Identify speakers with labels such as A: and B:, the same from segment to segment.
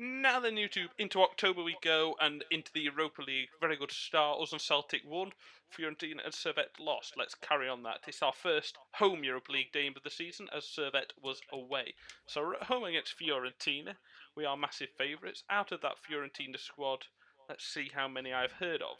A: Now then, YouTube, into October we go, and into the Europa League. Very good start. Us and Celtic won. Fiorentina and Servette lost. Let's carry on that. It's our first home Europa League game of the season, as Servette was away. So we're at home against Fiorentina. We are massive favourites. Out of that Fiorentina squad, let's see how many I've heard of.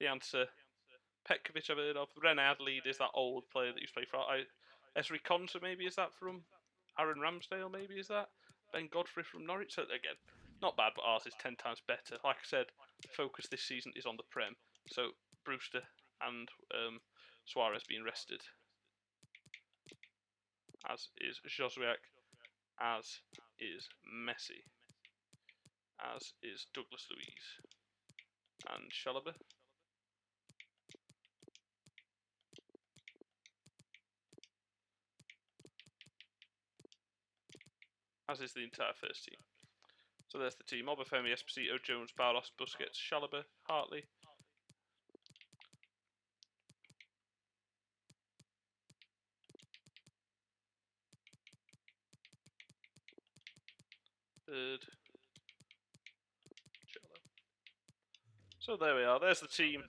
A: The answer, Petkovic I've heard of. Ren Adelaide is that old player that used to play for... Esri Konsa, maybe, is that from... Aaron Ramsdale, maybe, is that? Ben Godfrey from Norwich. So again, not bad, but ours is 10 times better. Like I said, focus this season is on the Prem. So Brewster and Suarez being rested, as is Josuek, as is Messi, as is Douglas Luiz and Chalobah. As is the entire first team. So there's the team: Obafemi, Esposito, Jones, Barros, Busquets, Chalobah, Hartley. Third. So there we are. There's the team.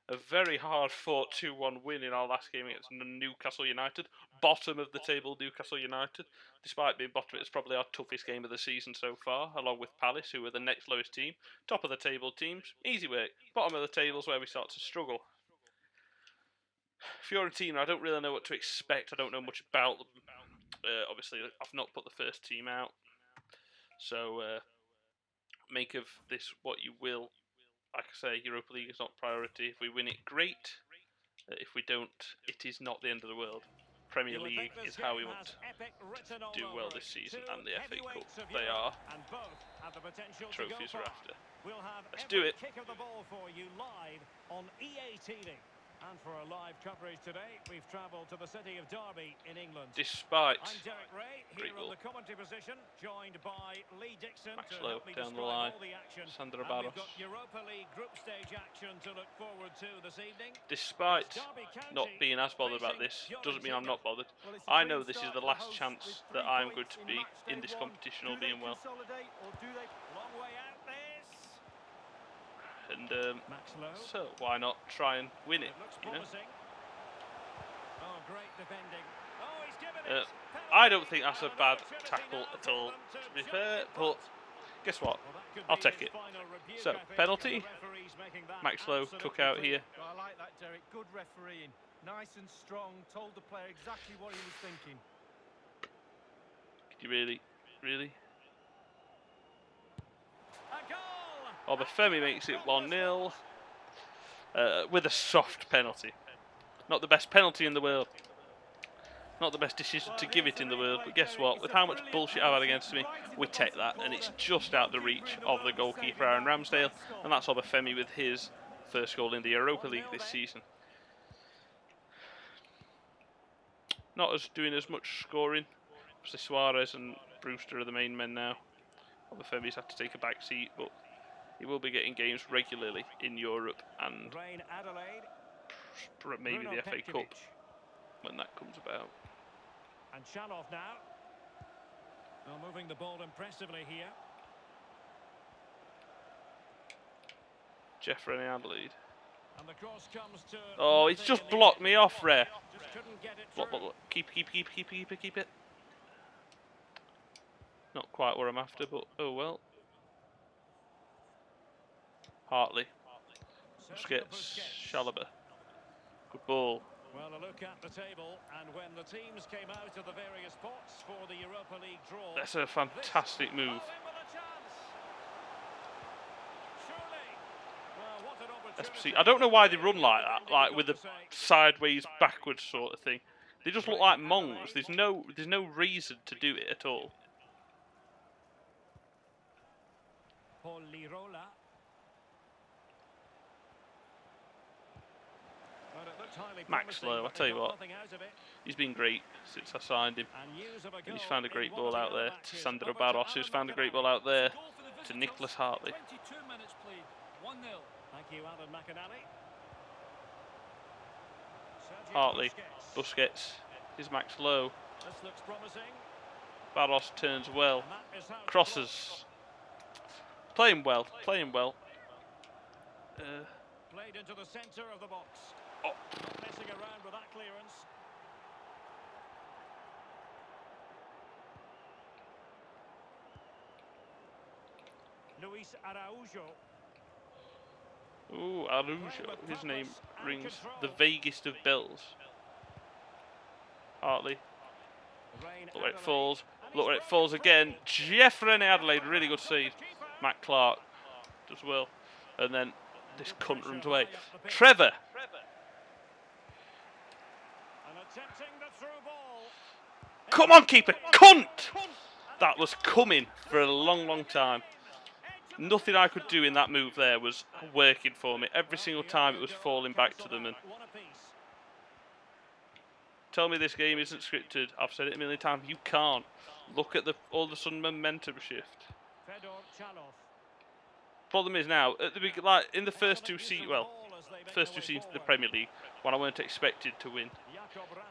A: A very hard-fought 2-1 win in our last game against Newcastle United. Bottom of the table, Newcastle United. Despite being bottom, it's probably our toughest game of the season so far, along with Palace, who are the next lowest team. Top of the table teams, easy work. Bottom of the table is where we start to struggle. Fiorentina, I don't really know what to expect. I don't know much about them. Obviously, I've not put the first team out. So, make of this what you will. Like I say, Europa League is not priority. If we win it, great. If we don't, it is not the end of the world. Premier League is how we want to do well this season, and the FA Cup. They are trophies we're after. Let's do it.
B: And for our live coverage today, we've travelled to the city of Derby in England.
A: Despite
B: I'm Derek Ray, here on the commentary position, joined by Lee Dixon
A: Max
B: to
A: Lowe
B: help me
A: down the
B: describe
A: line.
B: all the action.
A: Sandra
B: And
A: Barros.
B: we've got Europa League group stage action to look forward to this evening.
A: Despite not being as bothered about this, doesn't mean I'm not bothered. I know this is the last chance that I'm going to be in this competition all being well.
B: Long way out this.
A: And so why not try and win it, you know?
B: Oh, great defending. Oh, he's given it.
A: I don't think that's a bad tackle at all, to be fair, but guess what? I'll take it. So, penalty. Max Lowe took out here.
C: I like that, Derek. Good refereeing. Nice and strong. Told the player exactly what he was thinking.
A: Could you really?
B: A goal!
A: Obafemi makes it 1-0 with a soft penalty. Not the best penalty in the world. Not the best decision to give it in the world, but guess what? With how much bullshit I've had against me, we take that, and it's just out the reach of the goalkeeper, Aaron Ramsdale, and that's Obafemi with his first goal in the Europa League this season. Not as doing as much scoring. Obviously Suarez and Brewster are the main men now. Obafemi's had to take a back seat, but he will be getting games regularly in Europe and maybe the FA Cup when that comes about.
B: And Shaloff now. Well, moving the ball impressively here.
A: Jeffrey Adelaide.
B: And the cross comes to
A: oh, it's just blocked me off, ref. Block. Keep it. Not quite what I'm after, but oh well. Hartley. Busquets. Chalobah. Good ball.
B: Well, a look at the table, and when the teams came out of the various pots for the Europa League draw.
A: That's a fantastic move. I don't know why they run like that, like with the sideways, backwards sort of thing. They just look like mongs. There's no reason to do it at all. Max Lowe, I tell you what, he's been great since I signed him. And he's found a great ball out there to Sandro Barros, who's found a great ball out there to Nicholas Hartley.
B: Thank you, Alan McAnally.
A: Hartley, Busquets, here's Max Lowe.
B: This looks promising.
A: Barros turns well, crosses. Playing well, playing well.
B: Played into the centre of the box.
A: Oh.
B: Not messing around with that clearance. Luis Araujo.
A: Ooh, Araujo. His name rings the vaguest of bells. Hartley. Look where it falls. Look where it falls again. Jeffrey Adelaide, really good save. Matt Clark does well. And then this cunt runs away. Trevor. Come on, keeper. Cunt! That was coming for a long, long time. Nothing I could do in that move there was working for me. Every single time it was falling back to them. And tell me this game isn't scripted. I've said it a million times. You can't. Look at all of a sudden momentum shift. Problem is now, at the like in the first two seasons of the Premier League, when I weren't expected to win,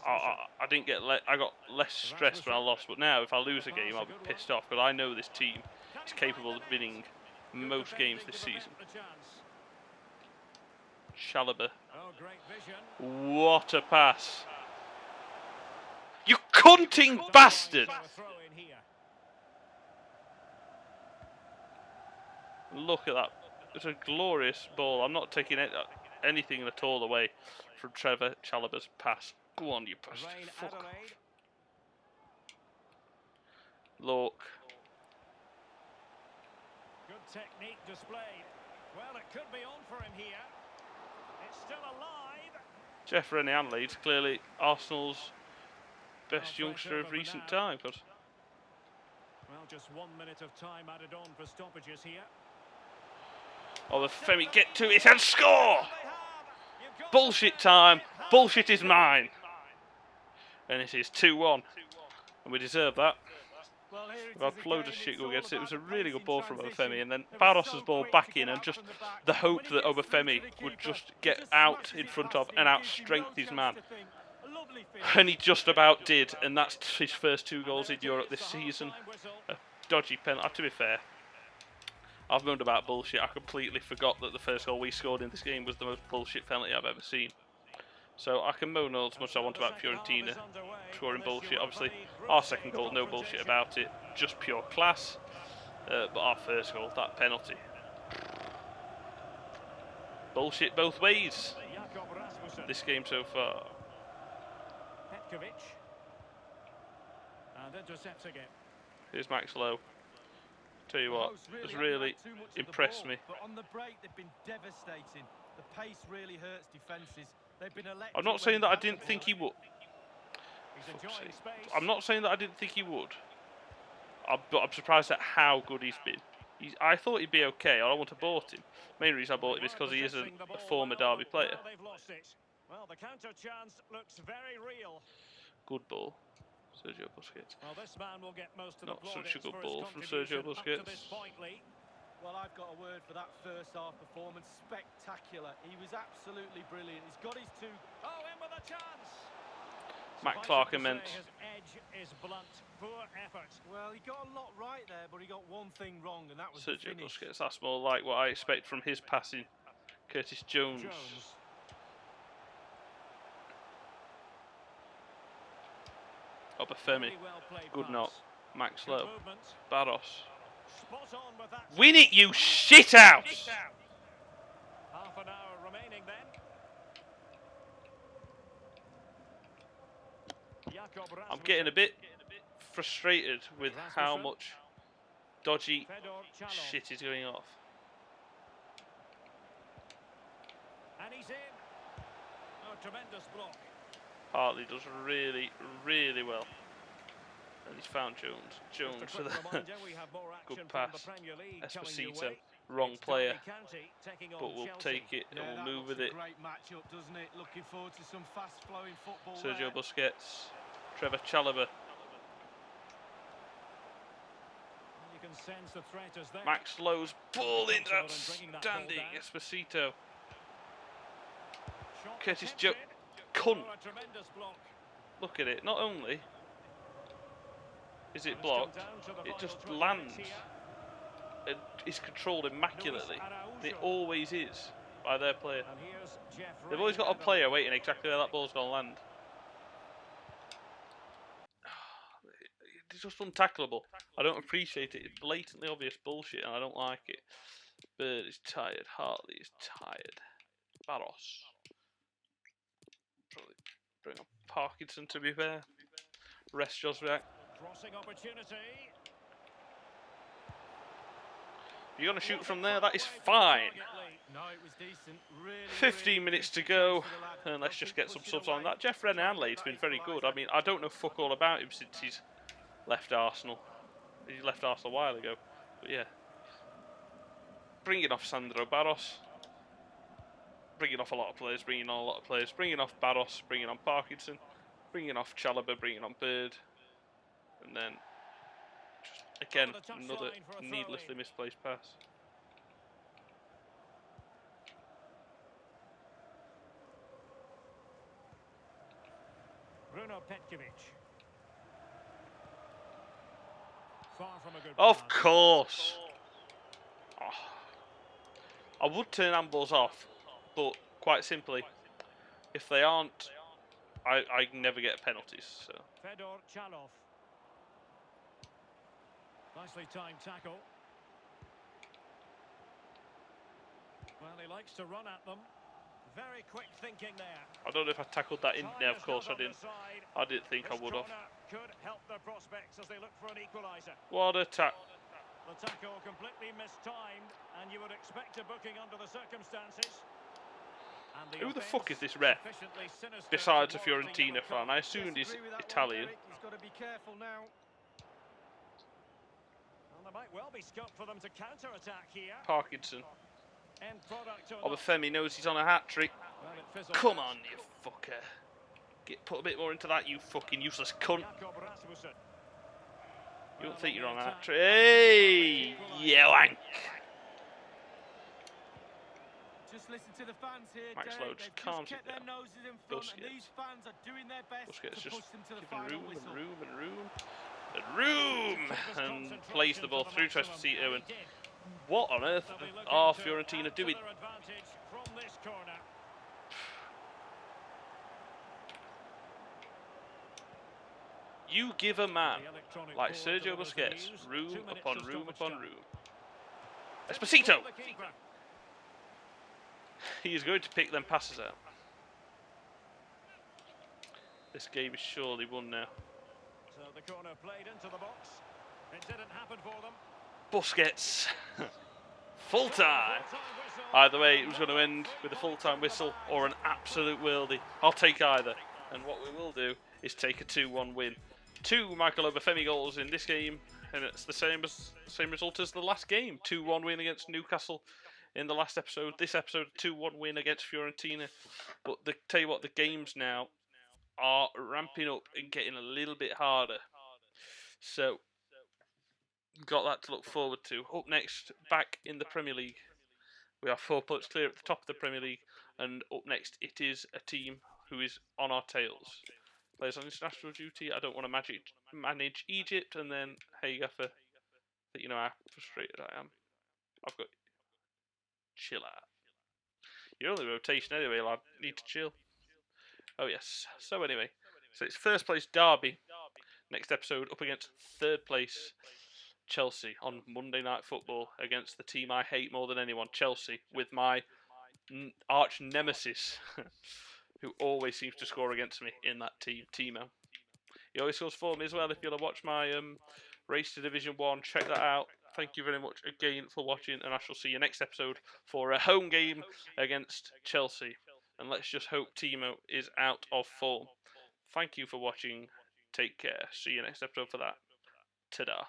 A: I didn't get I got less stressed when I lost. But now, if I lose a game, I'll be pissed off because I know this team is capable of winning most games this season. Chalobah. What a pass. You cunting bastard! Look at that. It's a glorious ball. I'm not taking anything at all away from Trevor Chalobah's pass. Go on, you bastard. Fuck off. Look.
B: Good technique displayed. Well, it could be on for him here. It's still alive.
A: Jeffrey Adelaide, clearly Arsenal's best youngster of recent time. Well,
B: just 1 minute of time added on for stoppages here.
A: Oh, the Femi get to it and score! Bullshit time. Bullshit is mine. And it is 2-1. And we deserve that. We've had loads of shit go against it. It was a really good ball from Obafemi, and then Barros's ball back in, and just the hope that Obafemi would just get out in front of and out-strength his man. And he just about did, and that's his first 2 goals in Europe this season. A dodgy penalty. To be fair, I've moaned about bullshit. I completely forgot that the first goal we scored in this game was the most bullshit penalty I've ever seen. So I can moan as much as I want about Fiorentina scoring bullshit. Obviously, our second goal, no bullshit about it, just pure class. But our first goal, that penalty, bullshit both ways. This game so far. Here's Max Lowe. Tell you what, has really impressed me.
C: But on the break, they've been devastating. The pace really hurts defences. They've been electric.
A: I'm not saying that I didn't think he would. I'm not saying that I didn't think he would. But I'm surprised at how good he's been. I thought he'd be okay. I want to bought him. Main reason I bought him is because he is a former Derby player.
B: Well, the counter chance looks very real.
A: Good ball, Sergio Busquets.
B: Well, this man will get most of
A: Not
B: the
A: such a good
B: for
A: ball
B: his
A: from Sergio
B: contribution up to
A: Busquets.
B: this point, Lee.
C: Well, I've got a word for that first half performance. Spectacular. He was absolutely brilliant. He's got his 2.
B: Oh, in with a chance.
A: Matt Clark immense.
B: His edge is blunt. Poor effort.
C: Well, he got a lot right there, but he got one thing wrong, and that was
A: Sergio
C: the finish.
A: Busquets. That's more like what I expect from his passing. Curtis Jones. Obafemi. Good knock. Max Lowe. Barros. Win it, you shithouse!
B: Half an hour remaining then.
A: I'm getting a bit frustrated with how much dodgy shit is going off.
B: And he's in. Oh, tremendous block.
A: Hartley does really, really well. And he's found Jones. Jones for the good pass. Esposito, wrong player, but we'll take it and we'll move with it.
C: Great matchup, doesn't it? Looking forward to some fast-flowing football.
A: Sergio Busquets, Trevor Chalobah,
B: You can sense the threat is there.
A: Max Lowe's ball in, outstanding. Esposito, Curtis Jones, cunt. Look at it. Not only is it blocked, it just lands. is controlled immaculately. And it
B: Araujo.
A: always is by their player.
B: And here's Jeff
A: They've always got a
B: handling
A: player
B: it.
A: waiting exactly where that ball's going to land. It's just untackleable. I don't appreciate it. It's blatantly obvious bullshit, and I don't like it. Bird is tired. Hartley is tired. Barros. Probably bring up Parkinson, to be fair. Rest Josviak.
B: Crossing opportunity.
A: You're going to shoot from there, that is fine.
C: No, it was decent. Really,
A: 15 minutes to go,
C: for the lad.
A: and let's just get some
C: Pushing
A: subs on
C: away.
A: that. Jeff Renanley's been very good. I mean, I don't know fuck all about him since he's left Arsenal. He left Arsenal a while ago, but yeah. Bringing off Sandro Barros. Bringing off a lot of players, bringing on a lot of players. Bringing off Barros, bringing on Parkinson. Bringing off Chalobah, bringing on Bird. And then, just, again, another needlessly misplaced pass.
B: Bruno Petkovic. Far from a good
A: Of
B: pass.
A: course. Oh. I would turn handballs off, but quite simply, if they aren't, I never get penalties. So.
B: Fedor Chalov. Nicely timed tackle. Well, he likes to run at them. Very quick thinking there.
A: I don't know if I tackled that in there. Of course I didn't. I didn't think I
B: This
A: would have.
B: could help their prospects as they look for an equaliser.
A: What a tack!
B: The tackle completely mistimed, and you would expect a booking under the circumstances. And
A: Who the
B: offence
A: fuck is this ref?
B: sufficiently sinister
A: Besides
B: to
A: a
B: warrant
A: Fiorentina
B: yellow
A: fan,
B: card.
A: I assumed he's
C: Disagree with that one,
A: Italian.
C: Derek. He's got to be careful now.
B: Well, there might well be scope for them to counter-attack here.
A: Parkinson.
B: End product or not.
A: Obafemi knows he's on a hat trick.
B: Well, it fizzled
A: Come
B: out.
A: on, you fucker. Put a bit more into that, you fucking useless cunt.
B: Jakob Rasmussen.
A: You don't
B: Well,
A: think you're on a
B: the
A: hat
B: attack
A: trick?
B: was
A: Hey,
B: equaliser.
A: you wank.
C: Just listen to the fans here,
A: Max
C: Derek.
A: Lowe just
C: They've
A: calms
C: just
A: it
C: kept their
A: down.
C: noses in front, and
A: Busquets.
C: these fans are doing their best
A: Busquets
C: to
A: just
C: push them to the
A: giving
C: final
A: room
C: whistle.
A: and room and room and room, and plays the ball through Trespacito. And what on earth are Fiorentina doing?
B: From this corner.
A: You give a man
B: The electronic
A: like
B: board
A: Sergio
B: delivers the
A: Busquets
B: news. 2
A: room
B: minutes
A: upon
B: of
A: room
B: stoppage
A: upon
B: time.
A: room. Esposito!
B: The keeper.
A: He is going to pick them passes out. This game is surely won now.
B: So the corner played into the box. It didn't happen for them.
A: Busquets. Full time.
B: Full-time whistle.
A: Either way, it was going to end with a full-time whistle or an absolute worldie. I'll take either. And what we will do is take a 2-1 win. 2 Michael Obafemi goals in this game, and it's the same result as the last game. 2-1 win against Newcastle in the last episode. This episode, 2-1 win against Fiorentina. But tell you what, the games now are ramping up and getting a little bit harder. So, got that to look forward to. Up next, back in the Premier League. We are 4 points clear at the top of the Premier League, and up next it is a team who is on our tails. Players on international duty. I don't want to manage Egypt, and then hey Gaffer, that you know how frustrated I am. I've got chill out. You're only rotation anyway, lad. Need to chill. Oh yes. So anyway, so it's first place Derby. Next episode up against third place Chelsea on Monday Night Football against the team I hate more than anyone, Chelsea, with my arch nemesis, who always seems to score against me in that team, Timo. He always scores for me as well. If you'll watch my race to Division 1, check that out. Thank you very much again for watching, and I shall see you next episode for a home game against Chelsea. And let's just hope Timo is out of form. Thank you for watching. Take care. See you next episode for that. Ta-da.